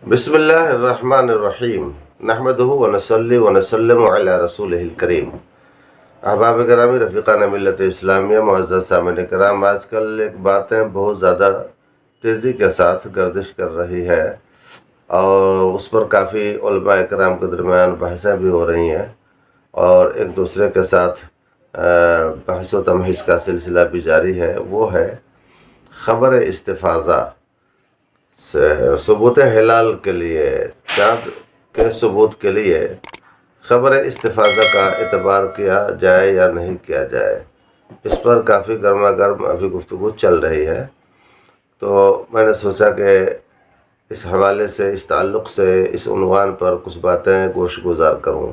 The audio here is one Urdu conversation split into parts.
بسم اللہ الرحمن الرحیم نحمدہ ونصلی ونسلم علی رسولہ الکریم۔ احباب گرامی، رفیقان ملت اسلامیہ، معزز سامعین کرام، آج کل ایک باتیں بہت زیادہ تیزی کے ساتھ گردش کر رہی ہے اور اس پر کافی علماء کرام کے درمیان بحثیں بھی ہو رہی ہیں اور ایک دوسرے کے ساتھ بحث و تمہیز کا سلسلہ بھی جاری ہے۔ وہ ہے خبر استفاضہ ثبوت ہلال کے لیے، چاند کے ثبوت کے لیے خبر استفاضہ کا اعتبار کیا جائے یا نہیں کیا جائے، اس پر کافی گرما گرم ابھی گفتگو چل رہی ہے۔ تو میں نے سوچا کہ اس حوالے سے، اس تعلق سے، اس عنوان پر کچھ باتیں گوش گزار کروں۔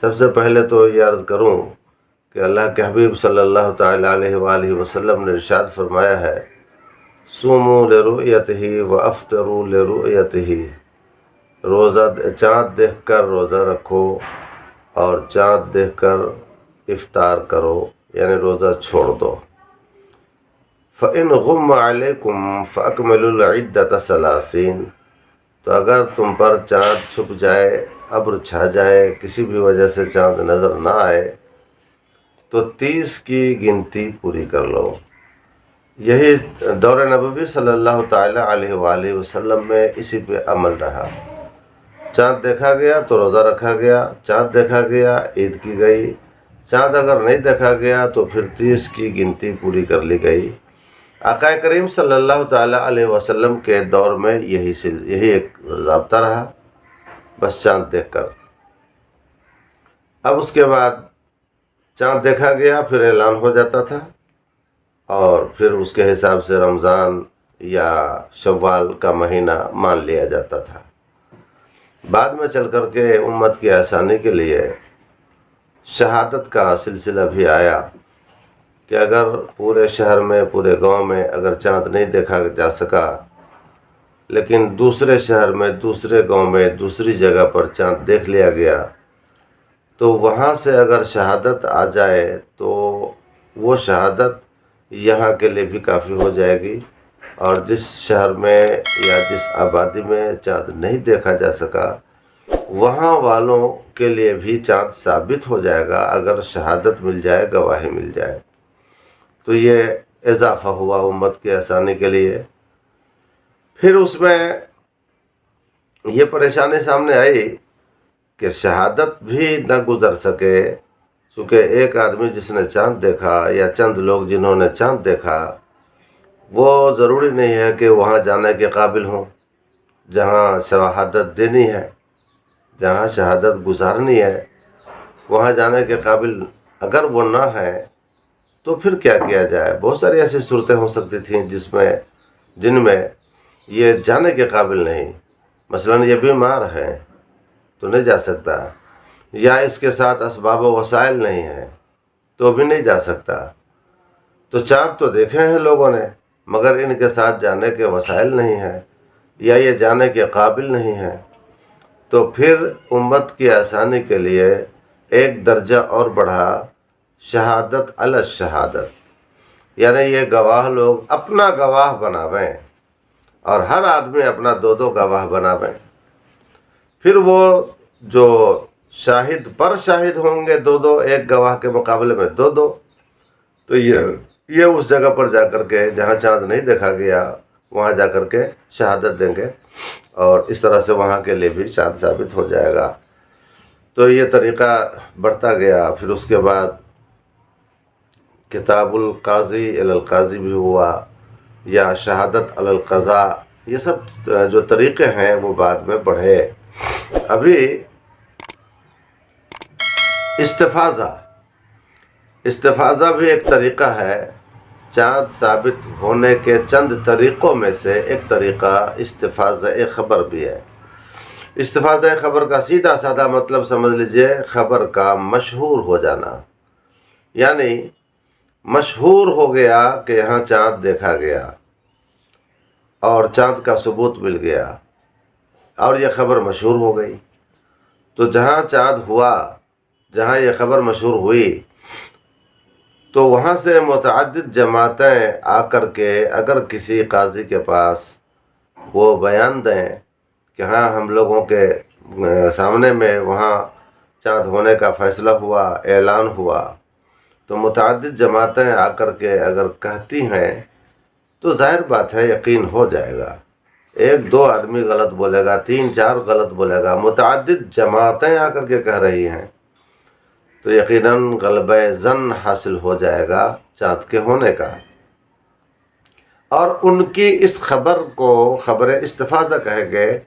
سب سے پہلے تو یہ عرض کروں کہ اللہ کے حبیب صلی اللہ تعالیٰ علیہ وآلہ وسلم نے ارشاد فرمایا ہے، صوموا لرؤیتہ وافطروا لرؤیتہ، روزہ چاند دیکھ کر روزہ رکھو اور چاند دیکھ کر افطار کرو، یعنی روزہ چھوڑ دو۔ فَإِنْ غُمَّ عَلَيْكُمْ فَأَكْمِلُوا الْعِدَّةَ ثَلَاثِينَ، تو اگر تم پر چاند چھپ جائے، ابر چھا جائے، کسی بھی وجہ سے چاند نظر نہ آئے تو 30 کی گنتی پوری کر لو۔ یہی دور نبوی صلی اللہ تعالیٰ علیہ وآلہ وسلم میں اسی پہ عمل رہا۔ چاند دیکھا گیا تو روزہ رکھا گیا، چاند دیکھا گیا عید کی گئی، چاند اگر نہیں دیکھا گیا تو پھر 30 کی گنتی پوری کر لی گئی۔ آقا کریم صلی اللہ تعالیٰ علیہ وسلم کے دور میں یہی ایک ضابطہ رہا، بس چاند دیکھ کر۔ اب اس کے بعد چاند دیکھا گیا پھر اعلان ہو جاتا تھا اور پھر اس کے حساب سے رمضان یا شوال کا مہینہ مان لیا جاتا تھا۔ بعد میں چل کر کے امت کی آسانی کے لیے شہادت کا سلسلہ بھی آیا کہ اگر پورے شہر میں، پورے گاؤں میں اگر چاند نہیں دیکھا جا سکا، لیکن دوسرے شہر میں، دوسرے گاؤں میں، دوسری جگہ پر چاند دیکھ لیا گیا تو وہاں سے اگر شہادت آ جائے تو وہ شہادت یہاں کے لیے بھی کافی ہو جائے گی، اور جس شہر میں یا جس آبادی میں چاند نہیں دیکھا جا سکا وہاں والوں کے لیے بھی چاند ثابت ہو جائے گا اگر شہادت مل جائے، گواہی مل جائے۔ تو یہ اضافہ ہوا امت کی آسانی کے لیے۔ پھر اس میں یہ پریشانی سامنے آئی کہ شہادت بھی نہ گزر سکے، چونکہ ایک آدمی جس نے چاند دیکھا یا چند لوگ جنہوں نے چاند دیکھا، وہ ضروری نہیں ہے کہ وہاں جانے کے قابل ہوں جہاں شہادت دینی ہے، جہاں شہادت گزارنی ہے، وہاں جانے کے قابل اگر وہ نہ ہے تو پھر کیا کیا جائے۔ بہت ساری ایسی صورتیں ہو سکتی تھیں جن میں یہ جانے کے قابل نہیں، مثلا یہ بیمار ہے تو نہیں جا سکتا، یا اس کے ساتھ اسباب و وسائل نہیں ہیں تو بھی نہیں جا سکتا۔ تو چاند تو دیکھے ہیں لوگوں نے مگر ان کے ساتھ جانے کے وسائل نہیں ہیں یا یہ جانے کے قابل نہیں ہیں، تو پھر امت کی آسانی کے لیے ایک درجہ اور بڑھا، شہادت علی الشہادت، یعنی یہ گواہ لوگ اپنا گواہ بناویں اور ہر آدمی اپنا دو گواہ بناویں۔ پھر وہ جو شاہد پر شاہد ہوں گے دو، ایک گواہ کے مقابلے میں دو، تو یہ اس جگہ پر جا کر کے جہاں چاند نہیں دیکھا گیا وہاں جا کر کے شہادت دیں گے اور اس طرح سے وہاں کے لیے بھی چاند ثابت ہو جائے گا۔ تو یہ طریقہ بڑھتا گیا۔ پھر اس کے بعد کتاب القاضی الی القاضی بھی ہوا، یا شہادت علی القضاء، یہ سب جو طریقے ہیں وہ بعد میں بڑھے۔ ابھی استفاضہ بھی ایک طریقہ ہے، چاند ثابت ہونے کے چند طریقوں میں سے ایک طریقہ استفاضہ خبر بھی ہے۔ استفاضہ خبر کا سیدھا سادہ مطلب سمجھ لیجئے، خبر کا مشہور ہو جانا، یعنی مشہور ہو گیا کہ یہاں چاند دیکھا گیا اور چاند کا ثبوت مل گیا اور یہ خبر مشہور ہو گئی۔ تو جہاں چاند ہوا، جہاں یہ خبر مشہور ہوئی، تو وہاں سے متعدد جماعتیں آ کر کے اگر کسی قاضی کے پاس وہ بیان دیں کہ ہاں ہم لوگوں کے سامنے میں وہاں چاند ہونے کا فیصلہ ہوا، اعلان ہوا، تو متعدد جماعتیں آ کر کے اگر کہتی ہیں تو ظاہر بات ہے یقین ہو جائے گا۔ ایک دو آدمی غلط بولے گا، تین چار غلط بولے گا، متعدد جماعتیں آ کر کے کہہ رہی ہیں تو یقیناً غلبہ ظن حاصل ہو جائے گا چاند کے ہونے کا۔ اور ان کی اس خبر کو خبر استفاضہ کہے گئے،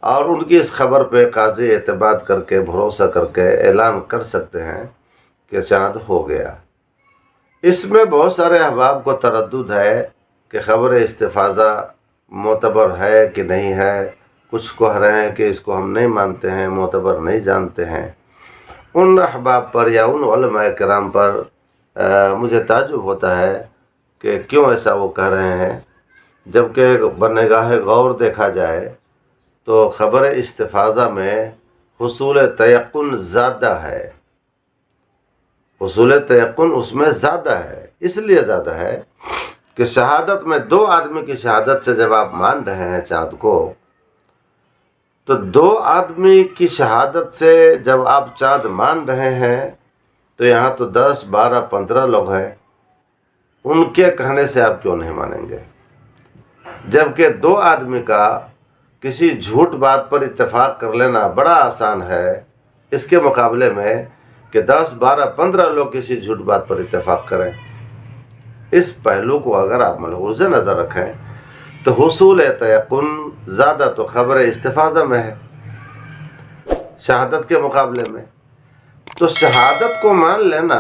اور ان کی اس خبر پہ قاضی اعتماد کر کے بھروسہ کر کے اعلان کر سکتے ہیں کہ چاند ہو گیا۔ اس میں بہت سارے احباب کو تردد ہے کہ خبر استفاضہ معتبر ہے کہ نہیں ہے۔ کچھ کہہ رہے ہیں کہ اس کو ہم نہیں مانتے ہیں، معتبر نہیں جانتے ہیں۔ ان احباب پر یا ان علماء کرام پر مجھے تعجب ہوتا ہے کہ کیوں ایسا وہ کہہ رہے ہیں، جبکہ بنگاہ غور دیکھا جائے تو خبر استفاضہ میں حصول تیقن زیادہ ہے۔ حصول تیقن اس میں زیادہ ہے، اس لیے زیادہ ہے کہ شہادت میں دو آدمی کی شہادت سے جب آپ مان رہے ہیں چاند کو، تو دو آدمی کی شہادت سے جب آپ چاند مان رہے ہیں تو یہاں تو 10 12 15 لوگ ہیں، ان کے کہنے سے آپ کیوں نہیں مانیں گے؟ جبکہ دو آدمی کا کسی جھوٹ بات پر اتفاق کر لینا بڑا آسان ہے، اس کے مقابلے میں کہ 10 12 15 لوگ کسی جھوٹ بات پر اتفاق کریں۔ اس پہلو کو اگر آپ ملحوظ نظر رکھیں تو حصول تیقن زیادہ تو خبر استفاضہ میں ہے شہادت کے مقابلے میں۔ تو شہادت کو مان لینا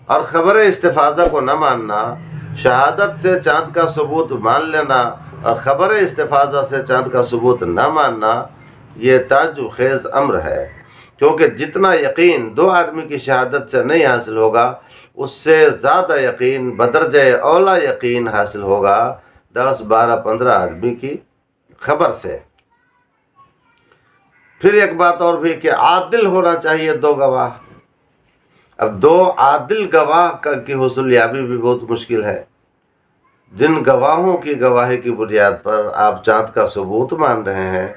اور خبر استفاضہ کو نہ ماننا، شہادت سے چاند کا ثبوت مان لینا اور خبر استفاضہ سے چاند کا ثبوت نہ ماننا، یہ تعجب خیز امر ہے، کیونکہ جتنا یقین دو آدمی کی شہادت سے نہیں حاصل ہوگا، اس سے زیادہ یقین بدرجہ اولا یقین حاصل ہوگا 10 12 15 آدمی کی خبر سے۔ پھر ایک بات اور بھی کہ عادل ہونا چاہیے دو گواہ۔ اب دو عادل گواہ کی حصول یابی بھی بہت مشکل ہے۔ جن گواہوں کی گواہی کی بنیاد پر آپ چاند کا ثبوت مان رہے ہیں،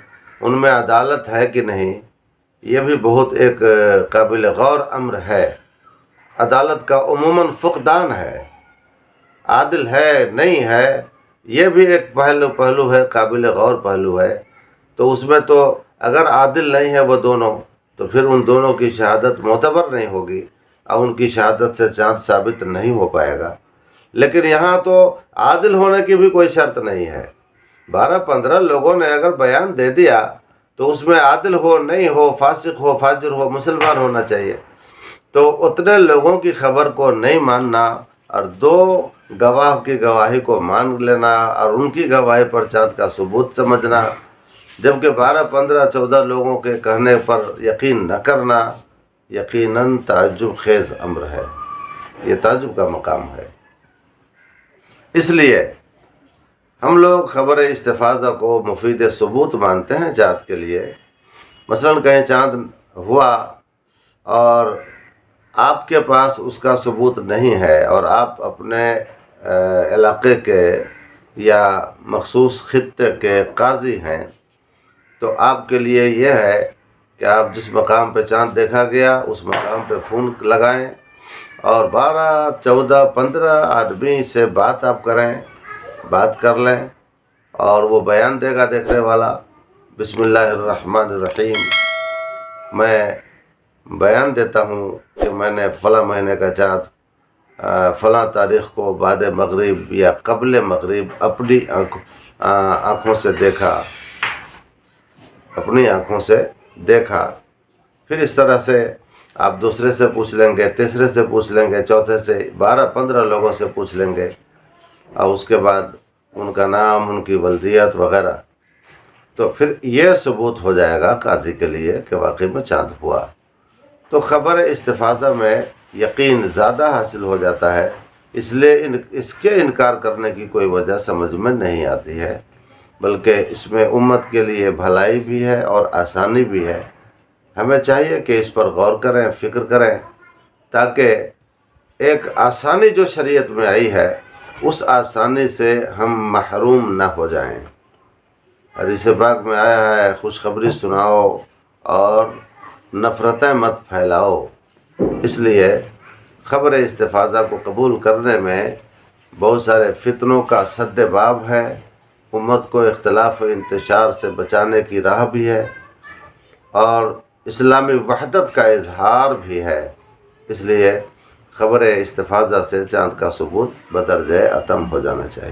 ان میں عدالت ہے کہ نہیں، یہ بھی بہت ایک قابل غور امر ہے۔ عدالت کا عموماً فقدان ہے، عادل ہے نہیں ہے، یہ بھی ایک پہلو ہے، قابل غور پہلو ہے۔ تو اس میں تو اگر عادل نہیں ہے وہ دونوں، تو پھر ان دونوں کی شہادت معتبر نہیں ہوگی اور ان کی شہادت سے چاند ثابت نہیں ہو پائے گا۔ لیکن یہاں تو عادل ہونے کی بھی کوئی شرط نہیں ہے۔ 12 15 لوگوں نے اگر بیان دے دیا تو اس میں عادل ہو نہیں ہو، فاسق ہو فاجر ہو، مسلمان ہونا چاہیے۔ تو اتنے لوگوں کی خبر کو نہیں ماننا اور دو گواہ کی گواہی کو مان لینا اور ان کی گواہی پر چاند کا ثبوت سمجھنا، جبکہ 12 15 14 لوگوں کے کہنے پر یقین نہ کرنا، یقیناً تعجب خیز امر ہے، یہ تعجب کا مقام ہے۔ اس لیے ہم لوگ خبر استفاضہ کو مفید ثبوت مانتے ہیں چاند کے لیے۔ مثلا کہیں چاند ہوا اور آپ کے پاس اس کا ثبوت نہیں ہے اور آپ اپنے علاقے کے یا مخصوص خطے کے قاضی ہیں، تو آپ کے لیے یہ ہے کہ آپ جس مقام پہ چاند دیکھا گیا اس مقام پہ فون لگائیں اور 12 14 15 آدمی سے بات آپ کریں، بات کر لیں، اور وہ بیان دے گا دیکھنے والا، بسم اللہ الرحمن الرحیم، میں بیان دیتا ہوں کہ میں نے فلاں مہینے کا چاند فلاں تاریخ کو بعد مغرب یا قبل مغرب اپنی آنکھوں سے دیکھا، اپنی آنکھوں سے دیکھا۔ پھر اس طرح سے آپ دوسرے سے پوچھ لیں گے، تیسرے سے پوچھ لیں گے، چوتھے سے، 12 15 لوگوں سے پوچھ لیں گے، اور اس کے بعد ان کا نام، ان کی ولدیت وغیرہ، تو پھر یہ ثبوت ہو جائے گا قاضی کے لیے کہ واقعی میں چاند ہوا۔ تو خبر استفاضہ میں یقین زیادہ حاصل ہو جاتا ہے، اس لیے اس کے انکار کرنے کی کوئی وجہ سمجھ میں نہیں آتی ہے، بلکہ اس میں امت کے لیے بھلائی بھی ہے اور آسانی بھی ہے۔ ہمیں چاہیے کہ اس پر غور کریں، فکر کریں، تاکہ ایک آسانی جو شریعت میں آئی ہے اس آسانی سے ہم محروم نہ ہو جائیں۔ حدیث پاک میں آیا ہے خوشخبری سناؤ اور نفرتیں مت پھیلاؤ. اس لیے خبر استفاضہ کو قبول کرنے میں بہت سارے فتنوں کا سد باب ہے، امت کو اختلاف و انتشار سے بچانے کی راہ بھی ہے، اور اسلامی وحدت کا اظہار بھی ہے. اس لیے خبر استفاضہ سے چاند کا ثبوت بدرجہ اتم ہو جانا چاہیے.